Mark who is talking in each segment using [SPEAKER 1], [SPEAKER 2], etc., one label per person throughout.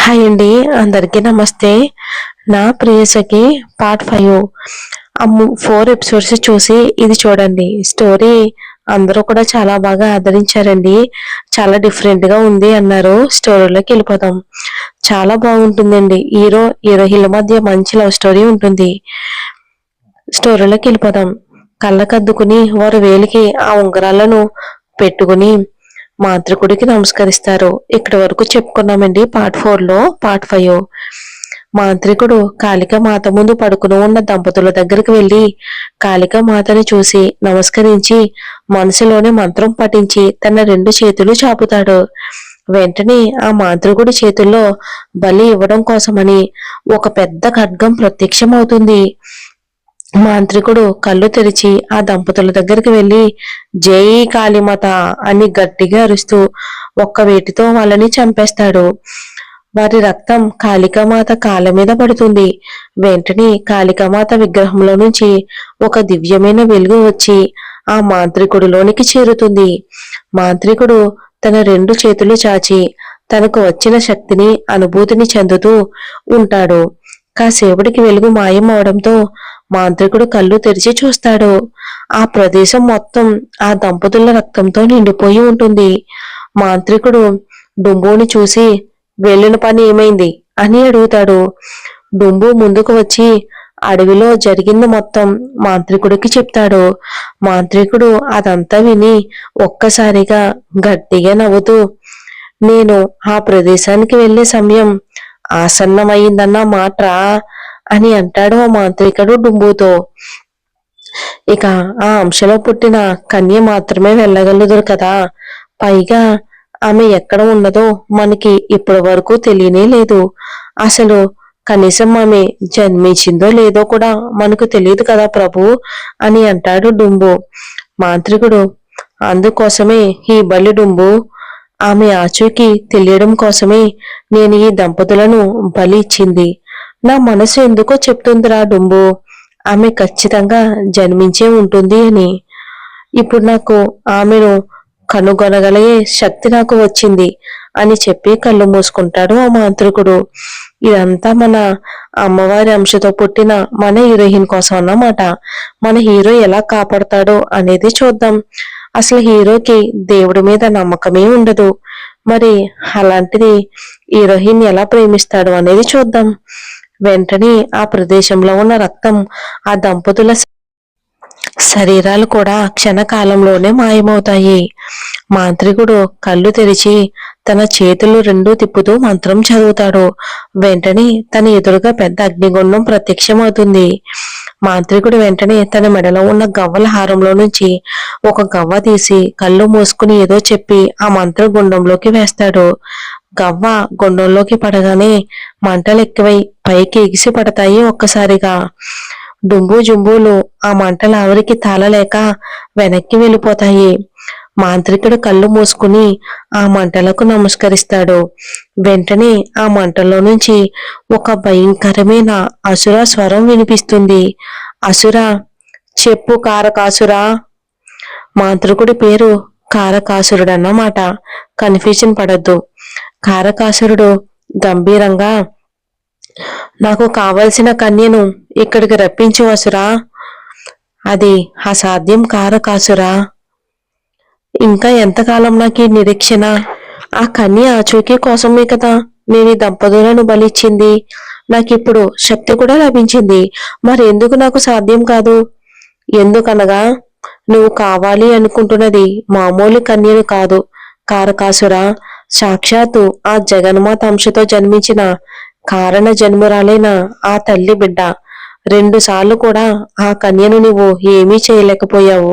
[SPEAKER 1] Hi అండి, అందరికీ నమస్తే. నా ప్రియసఖి పార్ట్ 5 4 ఎపిసోడ్స్ చూసి ఇది చూడండి. స్టోరీ అందరూ కూడా చాలా బాగా ఆదరించారండి. చాలా డిఫరెంట్ గా ఉంది అన్నారు. స్టోరీలోకి వెళ్ళిపోదాం. చాలా బాగుంటుందండి. హీరోయిన్ల మధ్య మంచి లవ్ స్టోరీ ఉంటుంది. స్టోరీలోకి వెళ్ళిపోదాం. కళ్ళకద్దుకుని వారు వేలికి ఆ ఉంగరాలను పెట్టుకుని మాంత్రికుడికి నమస్కరిస్తారు. ఇక్కడి వరకు చెప్పుకున్నామండి పార్ట్ 4 లో. పార్ట్ 5 మాంత్రికుడు కాళికా మాత ముందు పడుకుని ఉన్న దంపతుల దగ్గరికి వెళ్లి కాళికా మాతని చూసి నమస్కరించి మనసులోనే మంత్రం పఠించి తన 2 చేతులు చాపుతాడు. వెంటనే ఆ మాంత్రికుడి చేతుల్లో బలి ఇవ్వడం కోసమని ఒక పెద్ద ఖడ్గం ప్రత్యక్షమవుతుంది. మాంత్రికుడు కళ్ళు తెరిచి ఆ దంపతుల దగ్గరికి వెళ్లి జై కాళీమాత అని గట్టిగా అరుస్తూ ఒక్క వేటితో వాళ్ళని చంపేస్తాడు. వారి రక్తం కాళికామాత కాళ్ళ మీద పడుతుంది. వెంటనే కాళికామాత విగ్రహంలో నుంచి ఒక దివ్యమైన వెలుగు వచ్చి ఆ మాంత్రికుడిలోనికి చేరుతుంది. మాంత్రికుడు తన 2 చేతులు చాచి తనకు వచ్చిన శక్తిని అనుభూతిని చెందుతూ ఉంటాడు. కాసేపటికి వెలుగు మాయం అవడంతో మాంత్రికుడు కళ్ళు తెరిచి చూస్తాడు. ఆ ప్రదేశం మొత్తం ఆ దంపతుల రక్తంతో నిండిపోయి ఉంటుంది. మాంత్రికుడు డుంబుని చూసి వెళ్ళిన పని ఏమైంది అని అడుగుతాడు. డుంబు ముందుకు వచ్చి అడవిలో జరిగింది మొత్తం మాంత్రికుడికి చెప్తాడు. మాంత్రికుడు అదంతా విని ఒక్కసారిగా గట్టిగా నవ్వుతూ నేను ఆ ప్రదేశానికి వెళ్లే సమయం ఆసన్నమైందన్న మాట్రా అని అంటాడు ఆ మాంత్రికుడు డుంబుతో. ఇక ఆ అంశలో పుట్టిన కన్య మాత్రమే వెళ్ళగలదు కదా. పైగా ఆమె ఎక్కడ ఉన్నదో మనకి ఇప్పటి వరకు తెలియనే లేదు. అసలు కనీసం ఆమె జన్మించిందో లేదో కూడా మనకు తెలియదు కదా ప్రభు అని అంటాడు డుంబు. మాంత్రికుడు అందుకోసమే ఈ బలి డుంబు. ఆమె ఆచూకీ తెలియడం కోసమే నేను ఈ దంపతులను బలి ఇచ్చింది. నా మనసు ఎందుకో చెప్తుందిరా డుంబు, ఆమె ఖచ్చితంగా జన్మించే ఉంటుంది అని. ఇప్పుడు నాకు ఆమెను కనుగొనగలిగే శక్తి నాకు వచ్చింది అని చెప్పి కళ్ళు మూసుకుంటాడు ఆ మాంత్రికుడు. ఇదంతా మన అమ్మవారి అంశతో పుట్టిన మన హీరోయిన్ కోసం అన్నమాట. మన హీరో ఎలా కాపాడతాడో అనేది చూద్దాం. అసలు హీరోకి దేవుడి మీద నమ్మకమే ఉండదు. మరి అలాంటిది హీరోయిన్ ఎలా ప్రేమిస్తాడు అనేది చూద్దాం. వెంటనే ఆ ప్రదేశంలో ఉన్న రక్తం ఆ దంపతుల శరీరాలు కూడా క్షణకాలంలోనే మాయమవుతాయి. మాంత్రికుడు కళ్ళు తెరిచి తన చేతులు 2 తిప్పుతూ మంత్రం చదువుతాడు. వెంటనే తన ఎదురుగా పెద్ద అగ్నిగుండం ప్రత్యక్షమవుతుంది. మాంత్రికుడు వెంటనే తన మెడలో ఉన్న గవ్వల హారంలో నుంచి ఒక గవ్వ తీసి కళ్ళు మూసుకుని ఏదో చెప్పి ఆ మంత్ర గుండంలోకి వేస్తాడు. గవ్వ గుండంలోకి పడగానే మంటలు ఎక్కువై పైకి ఎగిసి పడతాయి ఒక్కసారిగా. డుంబు జుంబులు ఆ మంటల ఆవిరికి తాళలేక వెనక్కి వెళ్ళిపోతాయి. మాంత్రికుడు కళ్ళు మూసుకుని ఆ మంటలకు నమస్కరిస్తాడు. వెంటనే ఆ మంటల్లో నుంచి ఒక భయంకరమైన అసుర స్వరం వినిపిస్తుంది. అసుర, చెప్పు కారకాసురా. మాంత్రికుడి పేరు కారకాసురుడు అన్నమాట. కన్ఫ్యూజన్ పడద్దు. కారకాసురుడు గంభీరంగా నాకు కావలసిన కన్యను ఇక్కడికి రప్పించు అసురా. అది అసాధ్యం కారకాసురా. ఇంకా ఎంతకాలం నాకు ఈ నిరీక్షణ? ఆ కన్య ఆచూకీ కోసమే కదా నేను ఈ దంపతులను బలిచ్చింది. నాకిప్పుడు శక్తి కూడా లభించింది. మరెందుకు నాకు సాధ్యం కాదు? ఎందుకనగా నువ్వు కావాలి అనుకుంటున్నది మామూలు కన్యను కాదు కారకాసురా. సాక్షాత్తు ఆ జగన్మాత అంశతో జన్మించిన కారణ జన్మురాలైన ఆ తల్లి బిడ్డ. 2 సార్లు కూడా ఆ కన్యను నువ్వు ఏమీ చేయలేకపోయావు.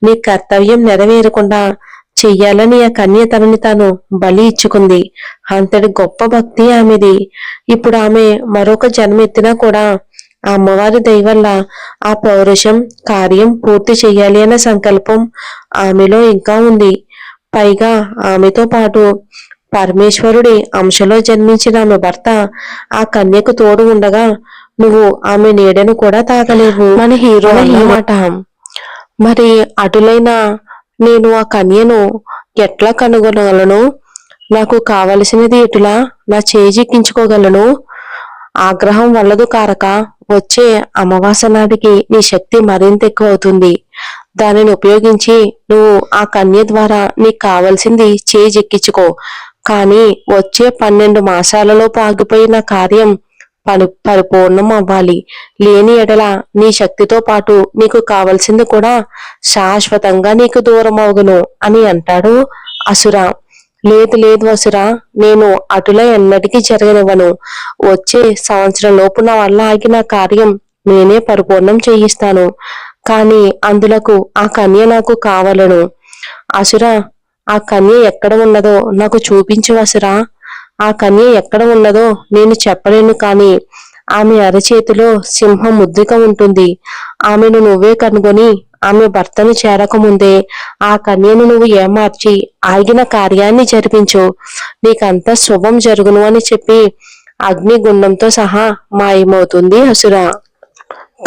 [SPEAKER 1] నీ కర్తవ్యం నెరవేరకుండా చెయ్యాలని ఆ కన్య తనని తాను బలి ఇచ్చుకుంది. అంతటి గొప్ప భక్తి ఆమెది. ఇప్పుడు ఆమె మరొక జన్మ ఎత్తినా కూడా ఆ అమ్మవారి దయ వల్ల ఆ పౌరుషం కార్యం పూర్తి చెయ్యాలి అనే సంకల్పం ఆమెలో ఇంకా ఉంది. పైగా ఆమెతో పాటు పరమేశ్వరుడి అంశలో జన్మించిన ఆమె భర్త ఆ కన్యకు తోడు ఉండగా నువ్వు ఆమె నీడను కూడా తాకలేవు. మన హీరో అన్నమాట. మరి అటులైన నేను ఆ కన్యను ఎట్లా కనుగొనగలను? నాకు కావలసినది ఎటులా నా చేజిక్కించుకోగలను? ఆగ్రహం వల్లదు కారక, వచ్చే అమావాస్య నాటికి నీ శక్తి మరింత ఎక్కువ అవుతుంది. దానిని ఉపయోగించి నువ్వు ఆ కన్య ద్వారా నీకు కావలసింది చేజిక్కించుకో. కానీ వచ్చే 12 మాసాలలోపు ఆగిపోయిన కార్యం పరిపూర్ణం అవ్వాలి. లేని ఎడల నీ శక్తితో పాటు నీకు కావలసింది కూడా శాశ్వతంగా నీకు దూరం అవును అని అంటాడు అసుర. లేదు లేదు అసురా, నేను అటులా ఎన్నటికీ జరగనివ్వను. వచ్చే సంవత్సరం లోపు నా వల్ల ఆగిన కార్యం నేనే పరిపూర్ణం చేయిస్తాను. కానీ అందులకు ఆ కన్య నాకు కావలను. అసుర, ఆ కన్య ఎక్కడ ఉన్నదో నాకు చూపించు అసురా. ఆ కన్య ఎక్కడ ఉన్నదో నేను చెప్పలేను, కానీ ఆమె అరచేతిలో సింహం ముద్రిక ఉంటుంది. ఆమెను నువ్వే కనుగొని ఆమె భర్తను చేరకముందే ఆ కన్యను నువ్వు ఏమార్చి ఆగిన కార్యాన్ని జరిపించు. నీకంతా శుభం జరుగును అని చెప్పి అగ్నిగుండంతో సహా మాయమవుతుంది అసుర.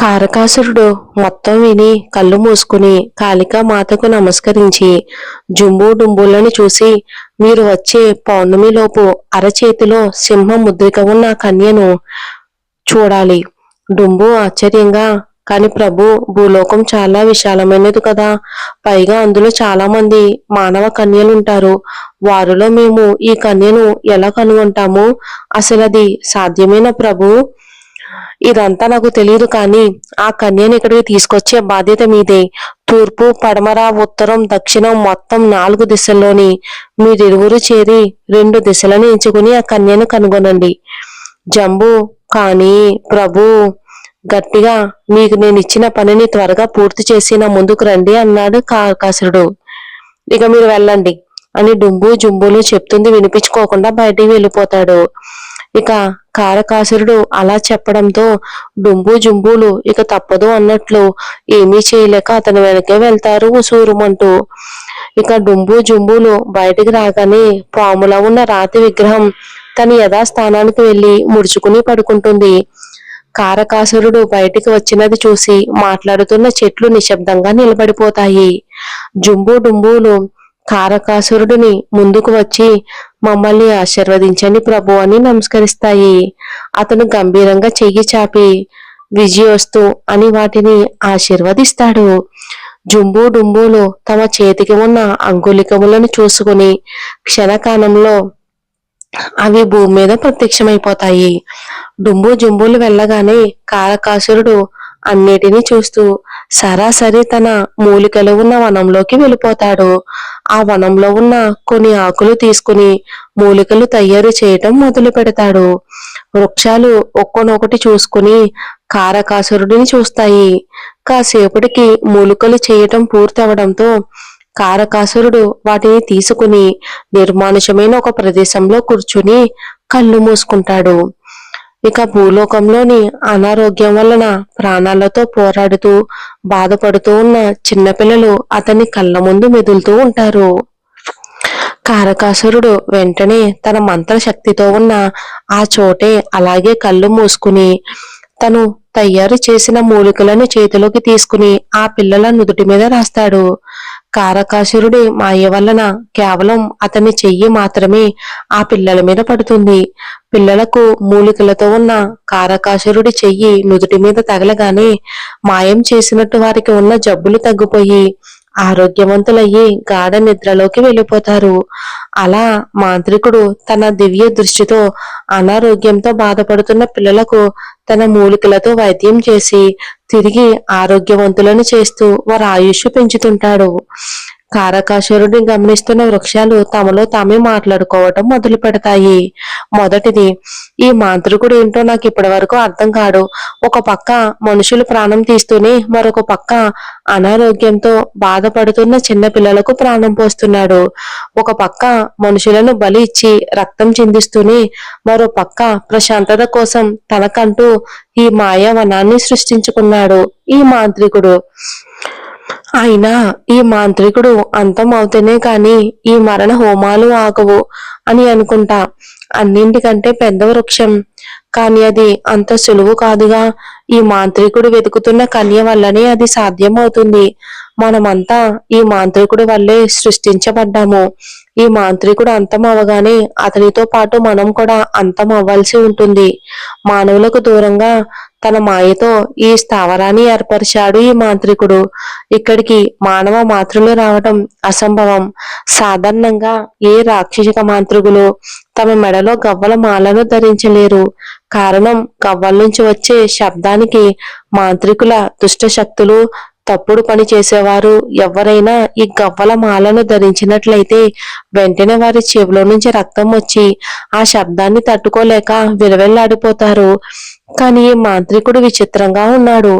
[SPEAKER 1] కారకాసురుడు మొత్తం విని కళ్ళు మూసుకుని కాళికా మాతకు నమస్కరించి జుంబు డుంబులను చూసి, మీరు వచ్చే పౌర్ణమిలోపు అరచేతిలో సింహం ముద్రిక ఉన్న కన్యను చూడాలి. డుంబు ఆశ్చర్యంగా, కాని ప్రభు, భూలోకం చాలా విశాలమైనది కదా, పైగా అందులో చాలా మంది మానవ కన్యలుంటారు. వారిలో మేము ఈ కన్యను ఎలా కనుగొంటాము? అసలు అది సాధ్యమేనా ప్రభు? ఇదంతా నాకు తెలియదు, కానీ ఆ కన్యను ఇక్కడికి తీసుకొచ్చే బాధ్యత మీదే. తూర్పు, పడమర, ఉత్తరం, దక్షిణం మొత్తం 4 దిశల్లోని మీరిరువురు చేరి 2 దిశలను ఎంచుకుని ఆ కన్యను కనుగొనండి. జంబు, కానీ ప్రభు, గట్టిగా, మీకు నేను ఇచ్చిన పనిని త్వరగా పూర్తి చేసి నా ముందుకు రండి అన్నాడు కాకాసురుడు. ఇక మీరు వెళ్ళండి అని డుంబు జుంబులు చెప్తుంది వినిపించుకోకుండా బయటికి వెళ్ళిపోతాడు. ఇక కారకాసురుడు అలా చెప్పడంతో డుంబు జుంబులు ఇక తప్పదు అన్నట్లు ఏమీ చేయలేక అతని వెనకే వెళ్తారు ఉసూరుమంటూ. ఇక డుంబు జుంబులు బయటికి రాగానే పాములా ఉన్న రాతి విగ్రహం తన యథాస్థానానికి వెళ్లి ముడుచుకుని పడుకుంటుంది. కారకాసురుడు బయటికి వచ్చినది చూసి మాట్లాడుతున్న చెట్లు నిశ్శబ్దంగా నిలబడిపోతాయి. జుంబు డుంబులు కారకాసురుడిని ముందుకు వచ్చి, మమ్మల్ని ఆశీర్వదించండి ప్రభు అని నమస్కరిస్తాయి. అతను గంభీరంగా చెయ్యి చాపి విజయోస్తు అని వాటిని ఆశీర్వదిస్తాడు. జుంబు డుంబులు తమ చేతికి ఉన్న అంగుళికములను చూసుకుని క్షణకాలంలో అవి భూమి మీద ప్రత్యక్షమైపోతాయి. డుంబు జుంబులు వెళ్ళగానే కారకాసురుడు అన్నిటినీ చూస్తూ సరాసరి తన మూలికలు ఉన్న వనంలోకి వెళ్ళిపోతాడు. ఆ వనంలో ఉన్న కొన్ని ఆకులు తీసుకుని మూలికలు తయారు చేయటం మొదలు పెడతాడు. వృక్షాలు ఒక్కొనొకటి చూసుకుని కారకాసురుడిని చూస్తాయి. కాసేపటికి మూలికలు చేయటం పూర్తి అవడంతో కారకాసురుడు వాటిని తీసుకుని నిర్మానుషమైన ఒక ప్రదేశంలో కూర్చుని కళ్ళు మూసుకుంటాడు. ఇక భూలోకంలోని అనారోగ్యం వలన ప్రాణాలతో పోరాడుతూ బాధపడుతూ ఉన్న చిన్నపిల్లలు అతని కళ్ళ ముందు మెదులుతూ ఉంటారు. కారకాసురుడు వెంటనే తన మంత్రశక్తితో ఉన్న ఆ చోటే అలాగే కళ్ళు మూసుకుని తను తయారు చేసిన మూలికలను చేతిలోకి తీసుకుని ఆ పిల్లల నుదుటి మీద రాస్తాడు. కారకాసురుడి మాయ వలన కేవలం అతని చెయ్యి మాత్రమే ఆ పిల్లల మీద పడుతుంది. పిల్లలకు మూలికలతో ఉన్న కారకాసురుడి చెయ్యి నుదుటి మీద తగలగానే మాయం చేసినట్టు వారికి ఉన్న జబ్బులు తగ్గిపోయి ఆరోగ్యవంతులయ్యి గాఢ నిద్రలోకి వెళ్ళిపోతారు. అలా మాంత్రికుడు తన దివ్య దృష్టితో అనారోగ్యంతో బాధపడుతున్న పిల్లలకు తన మూలికలతో వైద్యం చేసి తిరిగి ఆరోగ్యవంతులను చేస్తూ వారి ఆయుష్ పెంచుతుంటాడు. కారకాసురుడిని గమనిస్తున్న వృక్షాలు తమలో తామే మాట్లాడుకోవటం మొదలు పెడతాయి. మొదటిది, ఈ మాంత్రికుడు ఏంటో నాకు ఇప్పటి వరకు అర్థం కాడు. ఒక పక్క మనుషులు ప్రాణం తీస్తూనే మరొక పక్క అనారోగ్యంతో బాధపడుతున్న చిన్న పిల్లలకు ప్రాణం పోస్తున్నాడు. ఒక పక్క మనుషులను బలి ఇచ్చి రక్తం చిందిస్తూనే మరో పక్క ప్రశాంతత కోసం తనకంటూ ఈ మాయావనాన్ని సృష్టించుకున్నాడు ఈ మాంత్రికుడు. అయినా ఈ మాంత్రికుడు అంతం అవుతేనే కాని ఈ మరణ హోమాలు ఆగవు అని అనుకుంటా. అన్నింటికంటే పెద్ద వృక్షం, కానీ అది అంత సులువు కాదుగా. ఈ మాంత్రికుడు వెతుకుతున్న కన్య వల్లనే అది సాధ్యం అవుతుంది. మనమంతా ఈ మాంత్రికుడి వల్లే సృష్టించబడ్డాము. ఈ మాంత్రికుడు అంతం అవగానే అతనితో పాటు మనం కూడా అంతం అవ్వాల్సి ఉంటుంది. మానవులకు దూరంగా తన మాయతో ఈ స్థావరాన్ని ఏర్పరిచాడు ఈ మాంత్రికుడు. ఇక్కడికి మానవ మాతృలు రావటం అసంభవం. సాధారణంగా ఏ రాక్షసిక మాంత్రికులు తమ మెడలో గవ్వల మాలను ధరించలేరు. కారణం, గవ్వల నుంచి వచ్చే శబ్దానికి మాంత్రికుల దుష్ట శక్తులు, తప్పుడు పని చేసేవారు ఎవరైనా ఈ గవ్వల మాలను ధరించినట్లయితే వెంటనే వారి చెవిలో నుంచి రక్తం వచ్చి ఆ శబ్దాన్ని తట్టుకోలేక విలవెల్లాడిపోతారు. కానీ ఈ మాంత్రికుడు విచిత్రంగా ఉన్నాడు.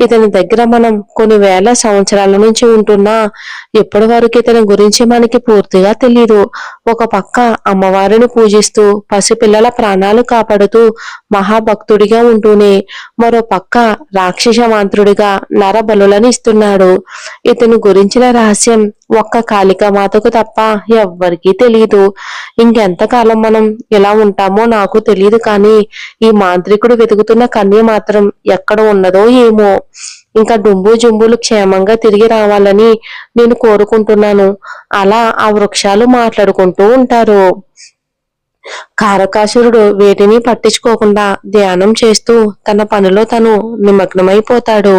[SPEAKER 1] ఇతని దగ్గర మనం కొన్ని వేల సంవత్సరాల నుంచి ఉంటున్నా ఇప్పటి వరకు ఇతని గురించి మనకి పూర్తిగా తెలియదు. ఒక పక్క అమ్మవారిని పూజిస్తూ పసిపిల్లల ప్రాణాలు కాపాడుతూ మహాభక్తుడిగా ఉంటూనే మరో పక్క రాక్షస మాంత్రుడిగా నరబలులను ఇస్తున్నాడు. ఇతని గురించిన రహస్యం ఒక్క కాళికామాతకు తప్ప ఎవ్వరికీ తెలియదు. ఇంకెంతకాలం మనం ఇలా ఉంటామో నాకు తెలియదు, కానీ ఈ మాంత్రికుడు వెతుకుతున్న కన్య మాత్రం ఎక్కడ ఉన్నదో ఏమో. ఇంకా డుంబు జుంబులు క్షేమంగా తిరిగి రావాలని నేను కోరుకుంటున్నాను. అలా ఆ వృక్షాలు మాట్లాడుకుంటూ ఉంటారు. కారకాసురుడు వేటిని పట్టించుకోకుండా ధ్యానం చేస్తూ తన పనిలో తను నిమగ్నమైపోతాడు.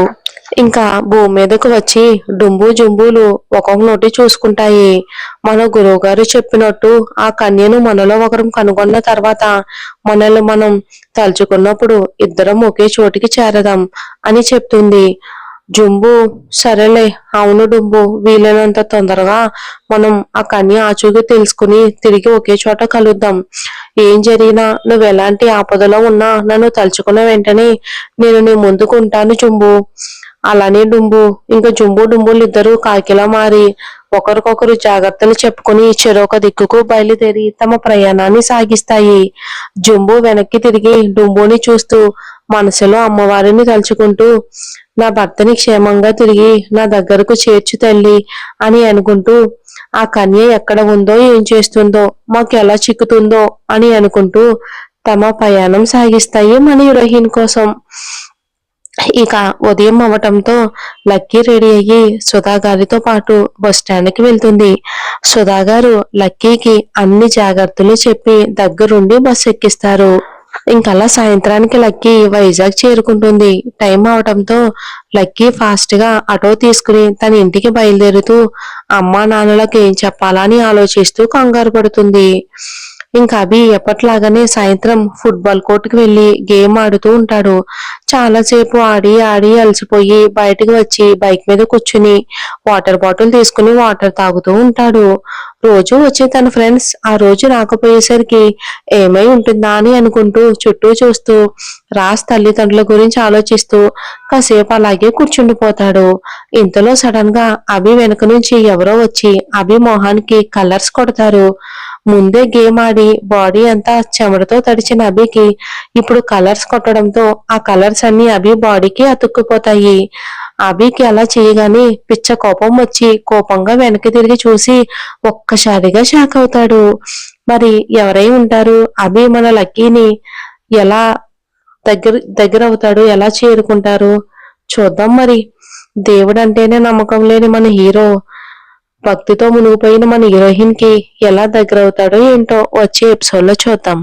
[SPEAKER 1] ఇంకా భూమి మీదకు వచ్చి డుంబు జుంబులు ఒక్కొక్కటి చూసుకుంటాయి. మన గురువు గారు చెప్పినట్టు ఆ కన్యను మనలో ఒకరం కనుగొన్న తర్వాత మనల్ని మనం తలుచుకున్నప్పుడు ఇద్దరం ఒకే చోటికి చేరదాం అని చెప్తుంది. జుంబు, సరేలే, అవును డుంబు, వీలైనంత తొందరగా మనం ఆ కన్య ఆచూకీ తెలుసుకుని తిరిగి ఒకే చోట కలుద్దాం. ఏం జరిగినా నువ్వు ఎలాంటి ఆపదలో ఉన్నా నన్ను తలుచుకున్న వెంటనే నేను నీ ముందుకు ఉంటాను జుంబు. అలానే డుంబు. ఇంకా జుంబు డుంబులు ఇద్దరు కాకిలా మారి ఒకరికొకరు జాగ్రత్తలు చెప్పుకుని చెరొక దిక్కుకు బయలుదేరి తమ ప్రయాణాన్ని సాగిస్తాయి. జుంబు వెనక్కి తిరిగి డుంబుని చూస్తూ మనసులో అమ్మవారిని తలుచుకుంటూ, నా భర్తని క్షేమంగా తిరిగి నా దగ్గరకు చేర్చు తల్లి అని అనుకుంటూ, ఆ కన్య ఎక్కడ ఉందో, ఏం చేస్తుందో, మాకు ఎలా చిక్కుతుందో అని అనుకుంటూ తమ ప్రయాణం సాగిస్తాయి మన హీరోయిన్ కోసం. ఇక ఉదయం అవటంతో లక్కీ రెడీ అయ్యి సుధా గారితో పాటు బస్ స్టాండ్ కి వెళ్తుంది. సుధా గారు లక్కీకి అన్ని జాగ్రత్తలు చెప్పి దగ్గరుండి బస్ ఎక్కిస్తారు. ఇంకలా సాయంత్రానికి లక్కీ వైజాగ్ చేరుకుంటుంది. టైం అవటంతో లక్కీ ఫాస్ట్ గా ఆటో తీసుకుని తన ఇంటికి బయలుదేరుతూ అమ్మా నాన్నలకు ఏం చెప్పాలా అని ఆలోచిస్తూ కంగారు పడుతుంది. ఇంకా అభి ఎప్పట్లాగానే సాయంత్రం ఫుట్బాల్ కోర్టుకి వెళ్లి గేమ్ ఆడుతూ ఉంటాడు. చాలాసేపు ఆడి ఆడి అలసిపోయి బయటకు వచ్చి బైక్ మీద కూర్చుని వాటర్ బాటిల్ తీసుకుని వాటర్ తాగుతూ ఉంటాడు. రోజు వచ్చే తన ఫ్రెండ్స్ ఆ రోజు రాకపోయేసరికి ఏమై ఉంటుందా అని అనుకుంటూ చుట్టూ చూస్తూ రాజ్ తల్లిదండ్రుల గురించి ఆలోచిస్తూ కాసేపు అలాగే కూర్చుండిపోతాడు. ఇంతలో సడన్ గా అభి వెనక నుంచి ఎవరో వచ్చి అభి మొహానికి కలర్స్ కొడతారు. ముందే గేమ్ ఆడి బాడీ అంతా చెమటతో తడిచిన అభికి ఇప్పుడు కలర్స్ కొట్టడంతో ఆ కలర్స్ అన్ని అభి బాడీకి అతుక్కుపోతాయి. అభికి అలా చేయగానే పిచ్చ కోపం వచ్చి కోపంగా వెనక్కి తిరిగి చూసి ఒక్కసారిగా షాక్ అవుతాడు. మరి ఎవరై ఉంటారు? అభి మన లక్కీని ఎలా దగ్గర అవుతాడు, ఎలా చేరుకుంటారు చూద్దాం. మరి దేవుడు అంటేనే నమ్మకం లేని మన హీరో భక్తితో మునిగిపోయిన మన హీరోయిన్ కి ఎలా దగ్గర అవుతాడో ఏంటో వచ్చే ఎపిసోడ్ లో చూద్దాం.